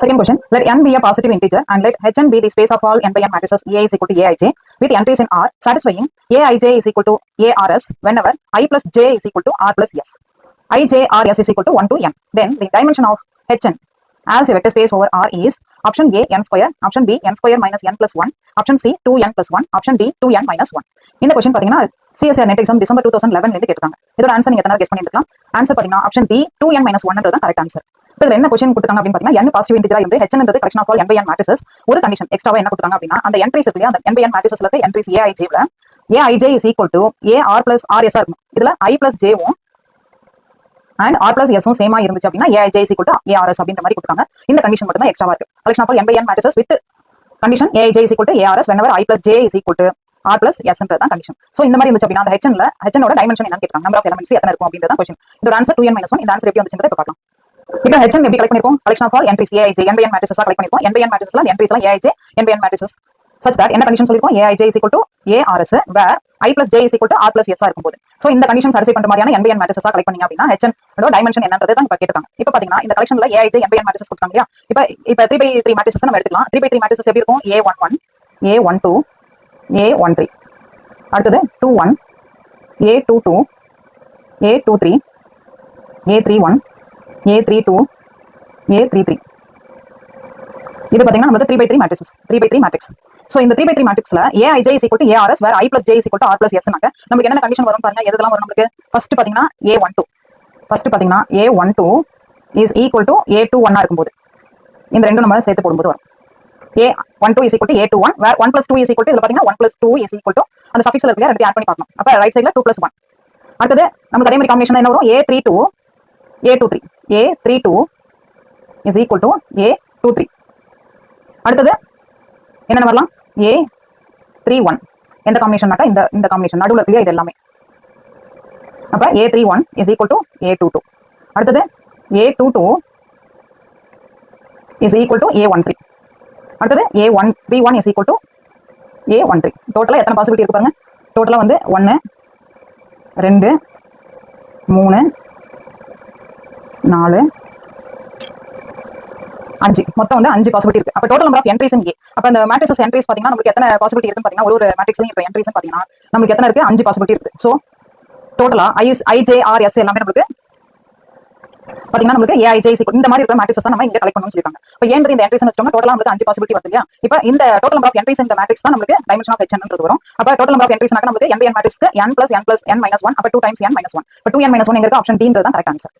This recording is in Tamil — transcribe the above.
Second question, let n be a positive integer and let Hn be the space of all n by n matrices A is equal to Aij with entries in R satisfying Aij is equal to Ars whenever I plus j is equal to R plus S. Ij Rs is equal to 1 to n. Then the dimension of Hn as a vector space over R is option A n square, option B n square minus n plus 1, option C 2n plus 1, option D 2n minus 1. இந்த கொஸ்டின் பாத்தீங்கன்னா CSIR நெட் எக்ஸாம் டிசம்பர் 2011 இருந்து கேட்டாங்க. இதோட ஆன்சர் நீங்க எத்தனை கெஸ் பண்ணிருக்கலாம். ஆன்சர் பாத்தீங்கன்னா ஆப்ஷன் B 2n minus 1 தான் கரெக்ட் ஆன்சர். இதுல என்ன கொஸ்டின் கொடுத்தாங்க அப்படின்னு பாத்தீங்கன்னா n பாசிட்டிவ் இன்டிஜரா இருந்து Hn ன்றது collection of all n by n matrices. ஒரு கண்டிஷன் எக்ஸ்ட்ராவா என்ன கொடுத்தாங்க அப்படின்னா அந்த என்ட்ரிஸ் இருக்கு அந்த n by n matricesல இருக்க என்ட்ரிஸ் Aij ல Aij is equal to Ar plus Rs இருக்கும். இதுல I plus j வும் and R plus S சேமா இருந்துச்சு அப்படின்னா Aij is equal to Ars அப்படின்ற மாதிரி கொடுத்தாங்க. இந்த கண்டிஷன் மட்டும் தான் எக்ஸ்ட்ராவா இருக்கு. Collection of all n by n matrices with condition Aij is equal to Ars whenever I plus j is equal to R plus S தான் கண்டிஷன். சோ இந்த மாதிரி இருந்துச்சு அப்படின்னா அந்த Hn ஓட டைமென்ஷன் என்னன்னு கேட்டாங்க. நம்பர் ஆஃப் எலிமெண்ட்ஸ் எத்தனை இருக்கும் அப்படின்றத கொஸ்டின். இதோட ஆன்சர் 2n minus 1. இந்த ஆன்சர் எப்படி வந்துச்சுன்றதை இப்ப பார்க்கலாம். இப்போ Hn எப்படி கலெக்ட் பண்ணிருக்கோம்? Collection of all entries Aij n by n matrices collect பண்ணிருக்கோம். n by n matricesல என்ட்ரிஸ் எல்லாம் Aij n by n matrices such that என்ன கண்டிஷன் சொல்லிருக்கோம்? Aij is equal to Ars where I plus j is equal to R plus S இருக்கும்போது. சோ இந்த கண்டிஷன் சாட்டிஸ்ஃபை பண்ற மாதிரியான n by n matrices collect பண்ணீங்க அப்படின்னா Hn ஓட டைமென்ஷன் என்னன்றதை தான் இப்ப கேட்டாங்க. இப்போ பாத்தீங்கன்னா இந்த கலெக்ஷன்ல Aij n by n matrices கொடுத்தாங்க இல்லையா? இப்போ 3/3 matrices நம்ம எடுத்துக்கலாம். 3/3 matrices எப்படி இருக்கும்? A11 A12 A13 அடுத்தது 21 A22 A23 A31 A32 A33. இது பாத்தீங்கன்னா நமக்கு 3/3 matrices 3/3 matrix. சோ இந்த 3/3 matrixல Aij is equal to Ars where I plus j is equal to R plus S னாக்க நமக்கு என்ன கண்டிஷன் வரும் பாருங்க. எதெல்லாம் வரும் நமக்கு? ஃபர்ஸ்ட் பாத்தீங்கன்னா A12 is equal to A21 இருக்கும்போது இந்த ரெண்டும் நம்ம சேர்த்து போடும்போது வரும். A12 is equal to A21 where 1 plus 2 is equal to இதுல பாத்தீங்கன்னா 1 plus 2 is equal to அந்த சஃபிக்ஸ்ல இருக்க ரெண்டு ஆட் பண்ணி பார்க்கணும். அப்ப ரைட் சைடுல 2 plus 1. அடுத்து நமக்கு அதே மாதிரி காம்பினேஷன் என்ன வரும்? A32 A32 is equal to A23. அடுத்தது என்ன வரலாம்? A31 எந்த காம்பினேஷன்னாக்கா இந்த காம்பினேஷன் நடுவுல இருக்கு இது எல்லாமே. அப்ப A31 is equal to A22. அடுத்தது A22 is equal to A13. அடுத்தது A131 is equal to A13. டோட்டலா எத்தனை பாசிபிலிட்டி இருக்கு பாருங்க. டோட்டலா வந்து 1 2 3 4 5 மொத்தம் வந்து 5 பாசிபிலிட்டி இருக்கு. அப்ப total number of entries in A. அப்ப அந்த மேட்ரிக்ஸ் என்ட்ரிஸ் பாத்தீங்கன்னா நமக்கு எத்தனை பாசிபிலிட்டி இருக்குன்னு பாத்தீங்கன்னா ஒரு மேட்ரிக்ஸ்லயும் இப்ப என்ட்ரிஸ் பாத்தீங்கன்னா நமக்கு எத்தனை இருக்கு? 5 பாசிபிலிட்டி இருக்கு. சோ டோட்டலா Ij Rs எல்லாமே நமக்கு பாத்தீங்கன்னா நமக்கு Aij இந்த மாதிரி இருக்கிற மேட்ரிக்ஸ் தான் நம்ம இங்க கலெக்ட் பண்ணனும்னு சொல்லிருக்காங்க. இப்போ ஏன்றது இந்த என்ட்ரிஸ் வச்சோம்னா டோட்டலா நமக்கு 5 பாசிபிலிட்டி வருது இல்லையா? இப்போ இந்த டோட்டல் நம்பர் ஆஃப் என்ட்ரிஸ் இந்த மேட்ரிக்ஸ் தான் நமக்கு டைமென்ஷன் ஆஃப் Hn வரும். அப்ப டோட்டல் நம்பர் ஆஃப் என்ட்ரிஸ்னாக்க நமக்கு n by n மேட்ரிக்ஸ்க்கு n plus n plus n minus 1 அப்ப 2 times n minus 1. அப்ப 2n minus 1 எங்க இருக்கு? ஆப்ஷன் D ன்றது தான் கரெக்ட் ஆன்சர்.